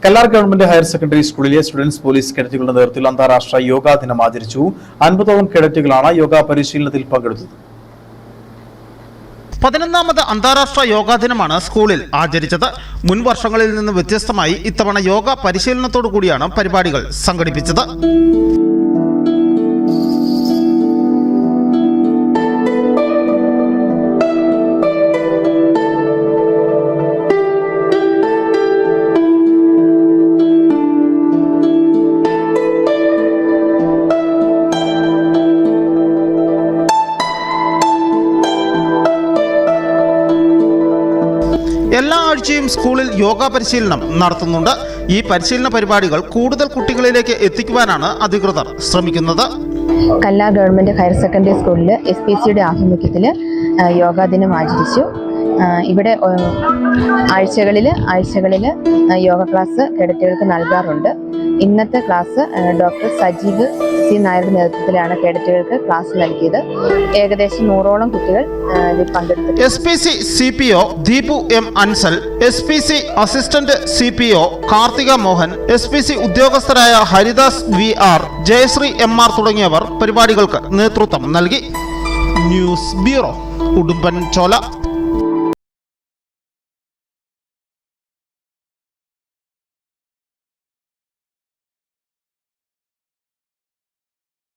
Kallar government higher secondary സ്കൂളിലെ students police കേഡറ്റുകളുടെ നേതൃത്വത്തിൽ അന്താരാഷ്ട്ര യോഗാ ദിനം ആചരിച്ചു. 50ഓളം കേഡറ്റുകളാണ് യോഗാ പരിശീലനത്തിൽ പങ്കെടുത്തത്. 11ാമത് അന്താരാഷ്ട്ര യോഗാ ദിനമാണ് സ്കൂളിൽ ആചരിച്ചത്. മുൻ വർഷങ്ങളിൽ നിന്ന് വ്യത്യസ്തമായി ഇത്തവണ യോഗ പരിശീലനത്തോടു കൂടിയാണ് പരിപാടികൾ സംഘടിപ്പിച്ചത്. എല്ലാ ആഴ്ചയും സ്കൂളിൽ യോഗ പരിശീലനം നടത്തുന്നുണ്ട്. ഈ പരിശീലന പരിപാടികൾ കൂടുതൽ കുട്ടികളിലേക്ക് എത്തിക്കുവാനാണ് അധികൃതർ ശ്രമിക്കുന്നത്. കല്ലാർ ഗവൺമെന്റ് ഹയർ സെക്കൻഡറി സ്കൂളിൽ SPCയുടെ ആഭിമുഖ്യത്തിൽ യോഗാ ദിനം ആചരിച്ചു. ഇവിടെ ആഴ്ചകളിൽ യോഗ ക്ലാസ് കേഡറ്റുകൾക്ക് നൽകാറുണ്ട്. ഇന്നത്തെ ക്ലാസ് ഡോക്ടർ സജീവ് C. നായരുടെ നേതൃത്വത്തിലാണ് കേഡറ്റുകൾക്ക് ക്ലാസ് നൽകിയത്. ഏകദേശം 100ഓളം കുട്ടികൾ ഇതിൽ പങ്കെടുത്തു. SPC CPO Deepu M. Ansal, SPC assistant CPO Karthika Mohan, SPC ഉദ്യോഗസ്ഥരായ ഹരിദാസ് VR, ജയശ്രീ MR തുടങ്ങിയവർ പരിപാടികൾക്ക് നേതൃത്വം നൽകി. News bureau, Udumbanchola.